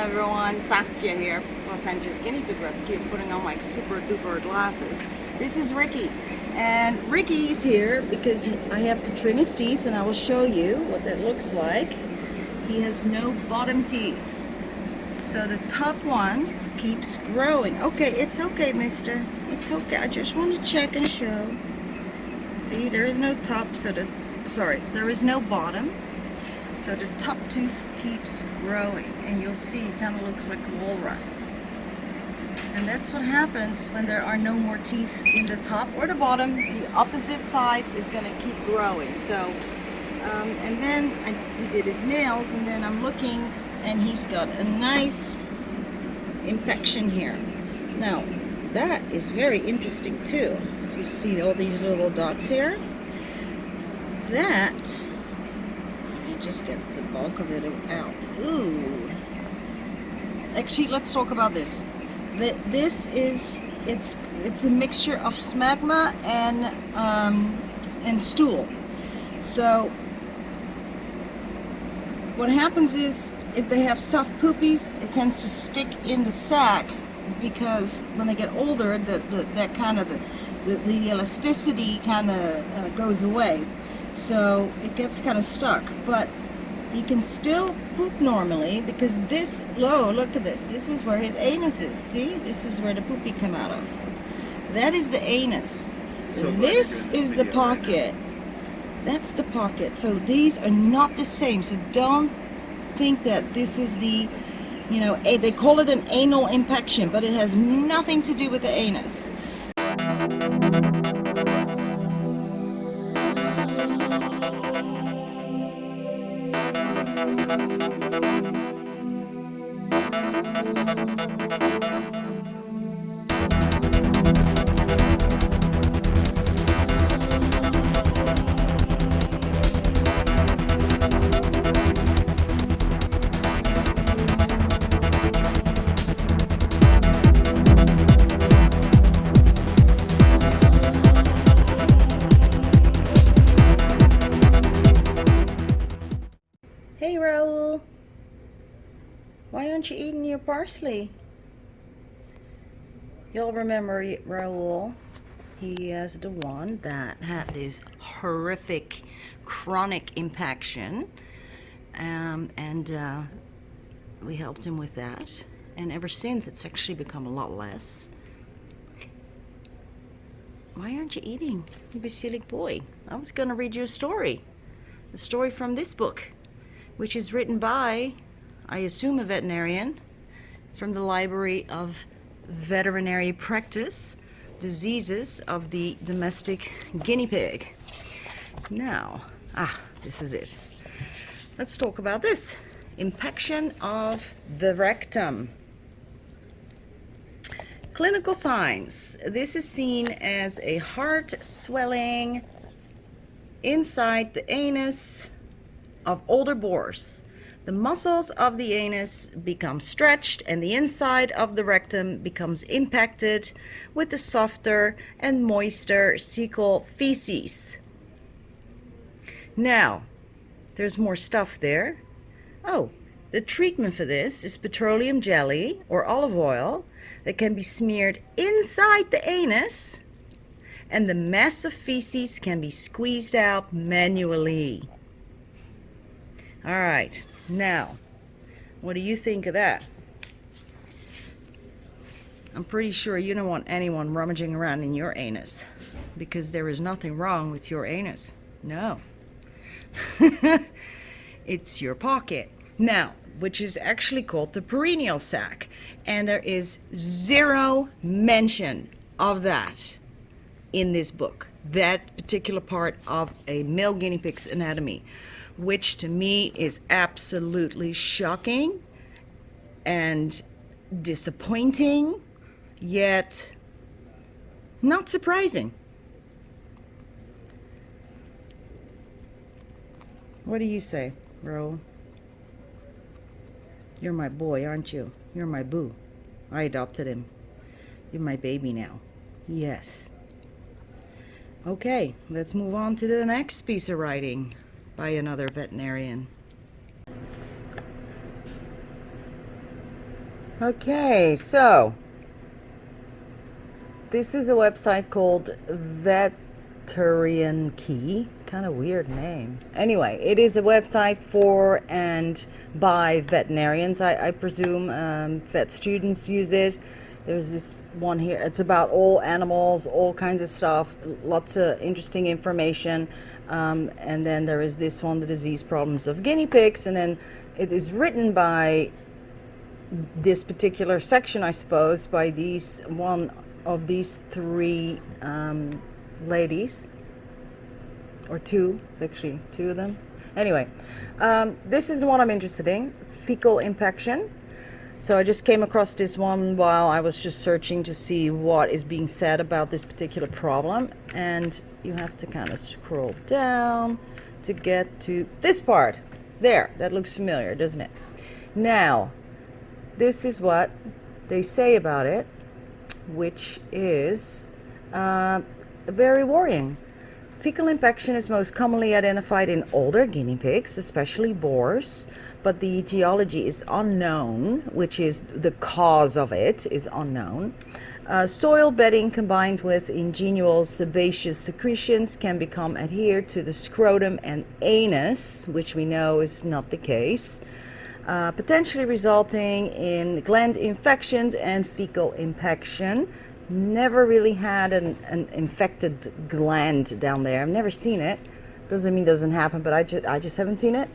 everyone, Saskia here, Los Angeles Guinea Pig Rescue, putting on my super duper glasses. This is Rikki, and Rikki is here because I have to trim his teeth, and I will show you what that looks like. He has no bottom teeth, so the top one keeps growing. Okay, it's okay, mister. It's okay. I just want to check and show. See, there is no top, so there is no bottom. So the top tooth keeps growing, and you'll see it kind of looks like a walrus. And that's what happens when there are no more teeth in the top or the bottom. The opposite side is going to keep growing. So, and then we did his nails, and then I'm looking, and he's got a nice impaction here. Now, that is very interesting too. You see all these little dots here? That, just get the bulk of it out. Ooh. Actually, let's talk about this. This is it's a mixture of smegma and stool. So what happens is, if they have soft poopies, it tends to stick in the sac, because when they get older, that kind of the elasticity kind of goes away. So it gets kind of stuck, but he can still poop normally, because this, look at this. This is where his anus is. See, this is where the poopy come out of. That is the anus. So this is the pocket. That's the pocket. So these are not the same. So don't think that this is the, you know, they call it an anal impaction, but it has nothing to do with the anus. Hey Raoul, why aren't you eating your parsley? You'll remember Raoul. He is the one that had this horrific chronic impaction, and we helped him with that, and ever since it's actually become a lot less. Why aren't you eating, you basilic boy? I was gonna read you a story from this book, which is written by, I assume, a veterinarian, from the Library of Veterinary Practice, Diseases of the Domestic Guinea Pig. Now, this is it. Let's talk about this. Impaction of the rectum. Clinical signs. This is seen as a heart swelling inside the anus of older boars. The muscles of the anus become stretched, and the inside of the rectum becomes impacted with the softer and moister cecal feces. Now, there's more stuff there. Oh, the treatment for this is petroleum jelly or olive oil that can be smeared inside the anus, and the mess of feces can be squeezed out manually. All right, now, what do you think of that? I'm pretty sure you don't want anyone rummaging around in your anus, because there is nothing wrong with your anus. No. It's your pocket. Now, which is actually called the perineal sac, and there is zero mention of that in this book, that particular part of a male guinea pig's anatomy, which to me is absolutely shocking and disappointing, yet not surprising. What do you say, Ro? You're my boy, aren't you? You're my boo. I adopted him. You're my baby now. Yes. Okay, let's move on to the next piece of writing by another veterinarian. Okay, so this is a website called Veterinary. Kind of weird name. Anyway, it is a website for and by veterinarians. I presume vet students use it. There's this one here. It's about all animals, all kinds of stuff, lots of interesting information. And then there is this one, the disease problems of guinea pigs. And then it is written by this particular section, I suppose, by these one of these three ladies, or two. It's actually two of them. Anyway, this is the one I'm interested in, fecal impaction. So I just came across this one while I was just searching to see what is being said about this particular problem, and you have to kind of scroll down to get to this part. There, that looks familiar, doesn't it? Now, this is what they say about it, which is very worrying. Fecal impaction is most commonly identified in older guinea pigs, especially boars, but the etiology is unknown, which is the cause of it is unknown. Soil bedding combined with ingenual sebaceous secretions can become adhered to the scrotum and anus, which we know is not the case, potentially resulting in gland infections and fecal impaction. Never really had an infected gland down there. I've never seen it. Doesn't mean it doesn't happen, but I just haven't seen it.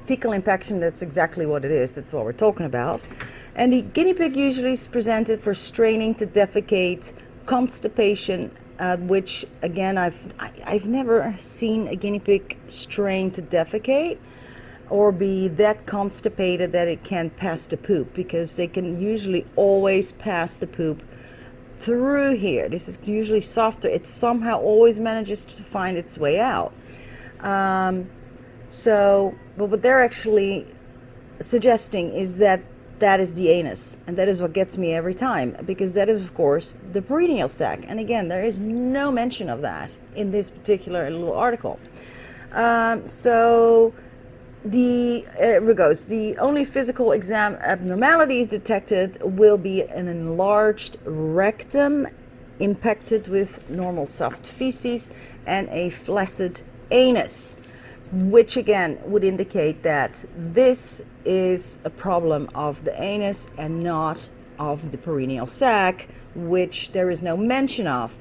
Fecal impaction, that's exactly what it is. That's what we're talking about. And the guinea pig usually is presented for straining to defecate, constipation, which again, I've never seen a guinea pig strain to defecate or be that constipated that it can't pass the poop, because they can usually always pass the poop through here. This is usually softer. It somehow always manages to find its way out. But what they're actually suggesting is that that is the anus, and that is what gets me every time, because that is of course the perineal sac, and again there is no mention of that in this particular little article. The only physical exam abnormalities detected will be an enlarged rectum impacted with normal soft feces and a flaccid anus, which again would indicate that this is a problem of the anus and not of the perineal sac, which there is no mention of,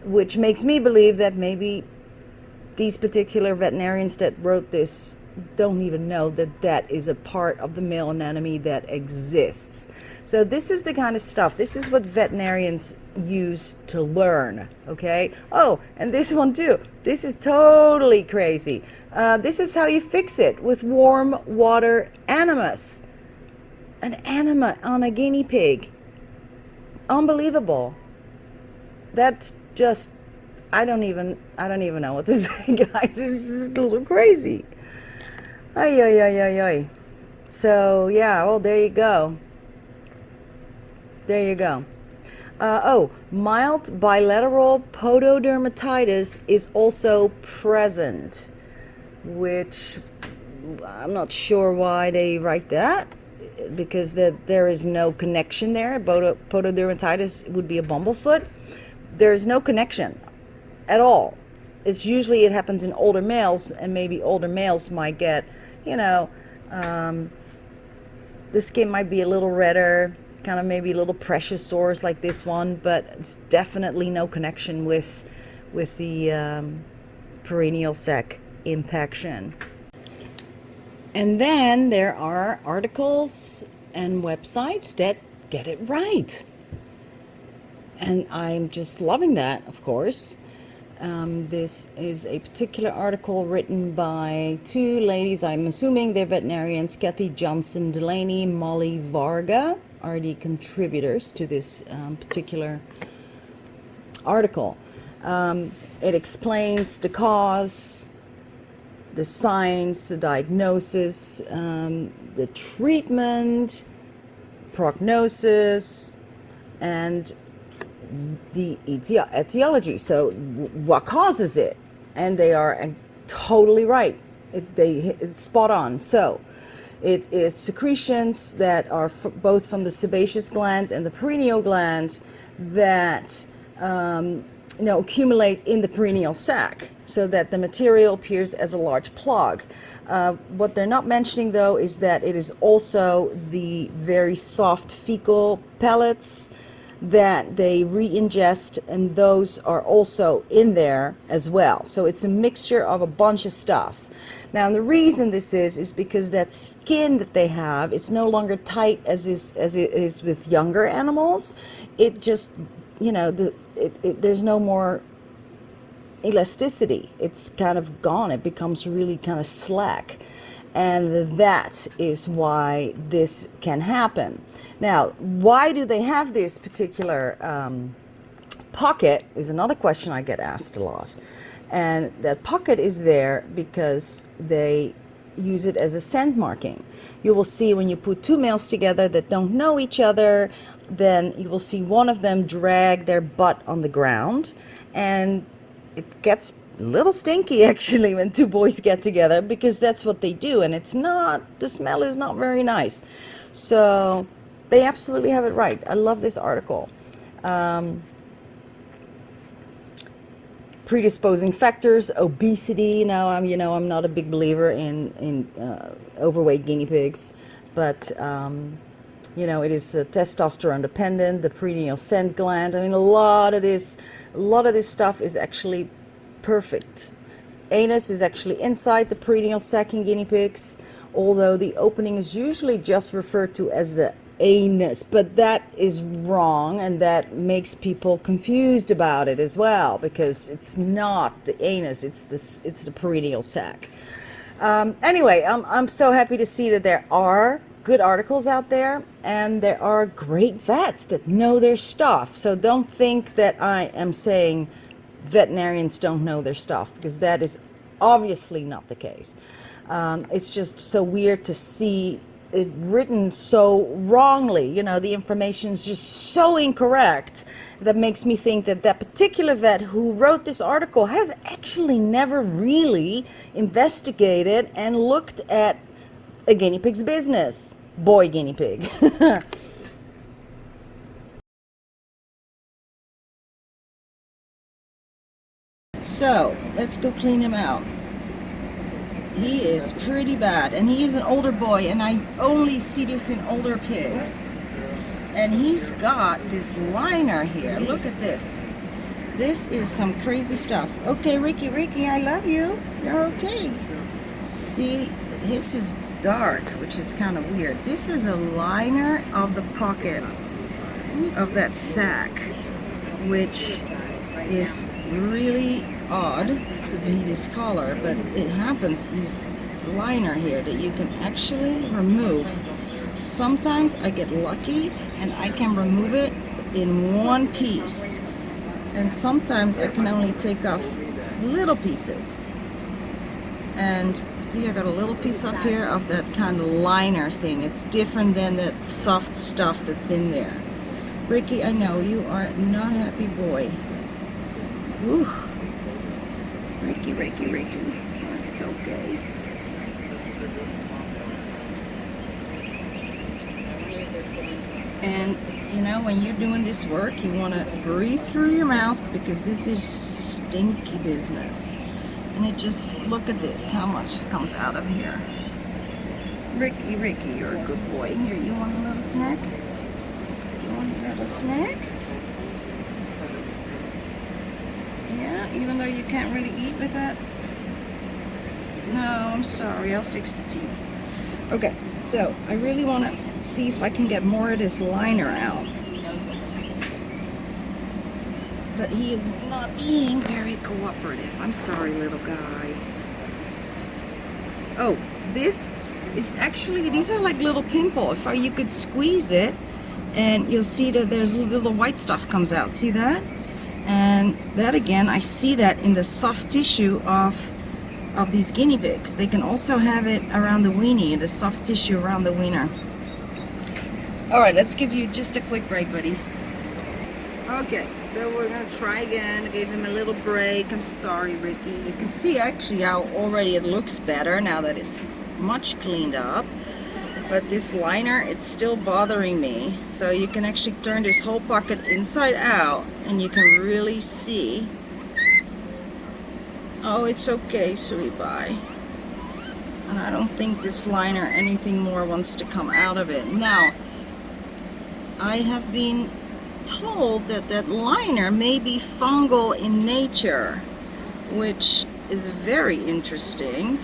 which makes me believe that maybe these particular veterinarians that wrote this don't even know that that is a part of the male anatomy that exists. So this is the kind of stuff, this is what veterinarians use to learn, okay? Oh, and this one too, this is totally crazy. This is how you fix it, with warm water enemas. An enema on a guinea pig. Unbelievable. That's just, I don't even know what to say, guys. This is a little crazy. Ay, ay, ay, ay, ay. So yeah, well, there you go. There you go. Mild bilateral pododermatitis is also present, which I'm not sure why they write that, because there is no connection there. Pododermatitis would be a bumblefoot. There is no connection at all. It's usually, it happens in older males, and maybe older males might get, the skin might be a little redder, kind of maybe little pressure sores like this one, but it's definitely no connection with the perineal sac impaction. And then there are articles and websites that get it right, and I'm just loving that, of course. This is a particular article written by two ladies. I'm assuming they're veterinarians. Kathy Johnson Delaney, Molly Varga are the contributors to this particular article. It explains the cause, the signs, the diagnosis, the treatment, prognosis, and the etiology. So what causes it? And they are totally right. It's spot on. So It is secretions that are both from the sebaceous gland and the perineal gland that accumulate in the perineal sac, so that the material appears as a large plug. What they're not mentioning though is that it is also the very soft fecal pellets that they re-ingest, and those are also in there as well. So it's a mixture of a bunch of stuff. Now the reason this is because that skin that they have, it's no longer tight as it is with younger animals. It just, there's no more elasticity. It's kind of gone. It becomes really kind of slack, and that is why this can happen. Now, why do they have this particular pocket is another question I get asked a lot. And that pocket is there because they use it as a scent marking. You will see when you put two males together that don't know each other, then you will see one of them drag their butt on the ground, and it gets a little stinky actually when two boys get together, because that's what they do, and the smell is not very nice. So they absolutely have it right. I love this article. Predisposing factors, obesity. Now I'm not a big believer in overweight guinea pigs, but it is testosterone dependent, the perineal scent gland. I mean, a lot of this stuff is actually perfect. Anus is actually inside the perineal sac in guinea pigs, although the opening is usually just referred to as the anus, but that is wrong, and that makes people confused about it as well, because it's not the anus, it's the perineal sac. Anyway, I'm so happy to see that there are good articles out there, and there are great vets that know their stuff. So don't think that I am saying veterinarians don't know their stuff, because that is obviously not the case. It's just so weird to see it written so wrongly. The information is just so incorrect that makes me think that that particular vet who wrote this article has actually never really investigated and looked at a guinea pig's business. Boy guinea pig. So let's go clean him out. He is pretty bad, and he is an older boy, and I only see this in older pigs. And he's got this liner here. Look at this. This is some crazy stuff. Okay, Rikki, I love you. You're okay. See, his is dark, which is kind of weird. This is a liner of the pocket of that sac, which is really odd to be this color, but it happens, this liner here that you can actually remove. Sometimes I get lucky and I can remove it in one piece, and sometimes I can only take off little pieces. And see, I got a little piece off here of that kind of liner thing. It's different than that soft stuff that's in there. Rikki, I know you are not a happy boy. Whew. Rikki. It's okay. And when you're doing this work, you want to breathe through your mouth, because this is stinky business. And it just, look at this, how much comes out of here. Rikki, you're a good boy. Here, you want a little snack? Do you want a little snack? Yeah, even though you can't really eat with that? No, I'm sorry, I'll fix the teeth. Okay, so I really want to see if I can get more of this liner out. But he is not being very cooperative. I'm sorry, little guy. Oh, this is actually, these are like little pimples. If you could squeeze it, and you'll see that there's little white stuff comes out. See that? And that again, I see that in the soft tissue of these guinea pigs. They can also have it around the weenie, the soft tissue around the wiener. All right, let's give you just a quick break, buddy. Okay, so we're gonna try again. Gave him a little break. I'm sorry, Rikki. You can see actually how already it looks better now that it's much cleaned up. but this liner, it's still bothering me. So you can actually turn this whole pocket inside out and you can really see. Oh, it's okay, sweet pie. And I don't think this liner anything more wants to come out of it. Now, I have been told that that liner may be fungal in nature, which is very interesting.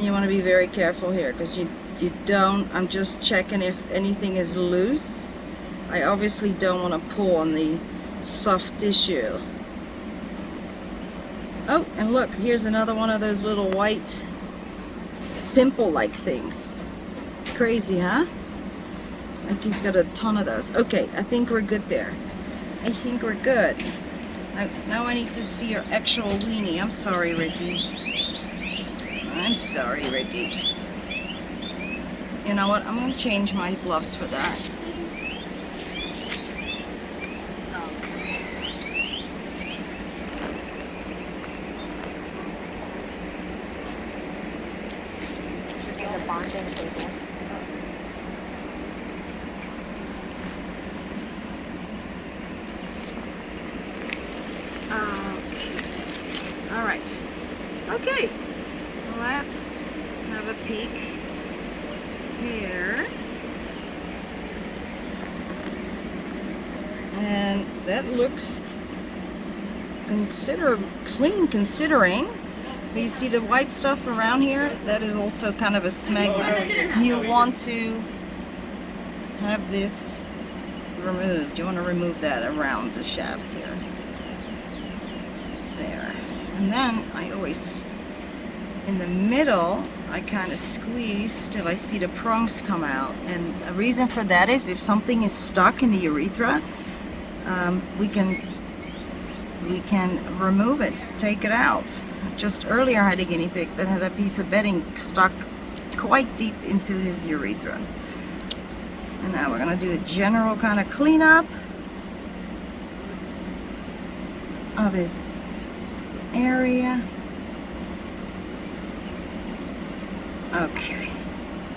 You want to be very careful here because you don't, I'm just checking if anything is loose. I obviously don't want to pull on the soft tissue. Oh, and look, here's another one of those little white pimple-like things. Crazy, huh? Like he's got a ton of those. Okay, I think we're good there. I think we're good. Now I need to see your actual weenie. I'm sorry, Rikki. I'm sorry, Rikki. You know what? I'm going to change my gloves for that. Bonding table. Okay. All right. Okay. Let's have a peek here. And that looks clean considering. You see the white stuff around here? That is also kind of a smegma. You want to have this removed. You want to remove that around the shaft here. There. And then I always, in the middle, I kind of squeeze till I see the prongs come out. And the reason for that is if something is stuck in the urethra, we can remove it, take it out. Just earlier I had a guinea pig that had a piece of bedding stuck quite deep into his urethra. And now we're going to do a general kind of cleanup of his area. Okay,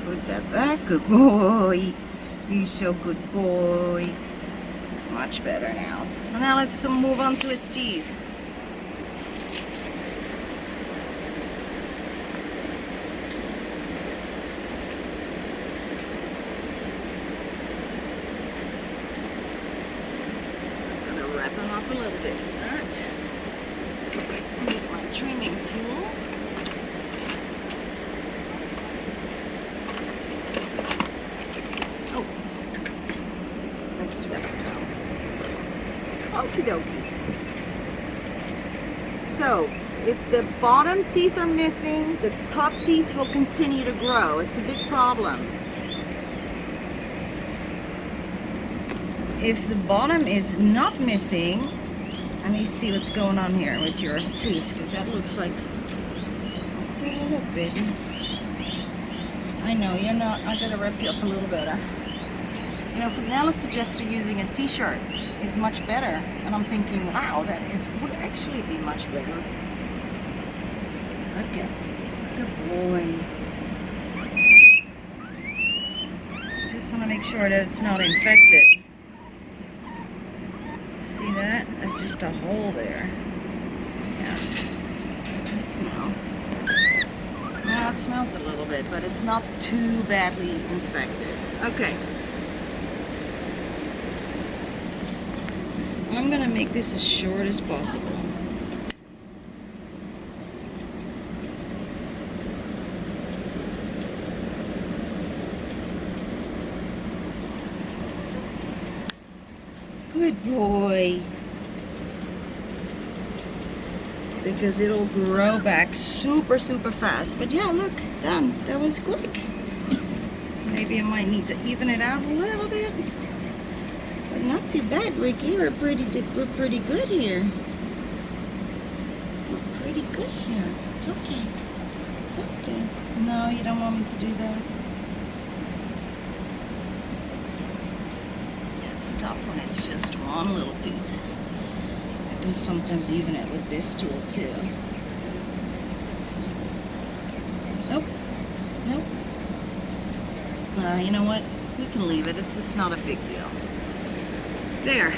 put that back. Good boy. You're so good boy. It's much better now. And now let's move on to his teeth. I'm gonna wrap him up a little bit for that. Need my trimming tool. Oh, let's wrap it up. Okie dokie. So, if the bottom teeth are missing, the top teeth will continue to grow. It's a big problem. If the bottom is not missing, let me see what's going on here with your tooth, because that looks like, let's have a look, baby. I know, you're not, I gotta wrap you up a little better. You know, Fenella suggested using a t-shirt is much better, and I'm thinking, wow, would actually be much better. Okay, good boy. Just want to make sure that it's not infected. See that? That's just a hole there. Yeah. I smell. Well, it smells a little bit, but it's not too badly infected. Okay. I'm gonna make this as short as possible. Good boy. Because it'll grow back super fast. But yeah, look, done. That was quick. Maybe I might need to even it out a little bit. But not too bad, Rikki. We're pretty good here. We're pretty good here. It's okay. It's okay. No, you don't want me to do that. It's tough when it's just one little piece. I can sometimes even it with this tool too. Oh, You know what? We can leave it. It's not a big deal. There.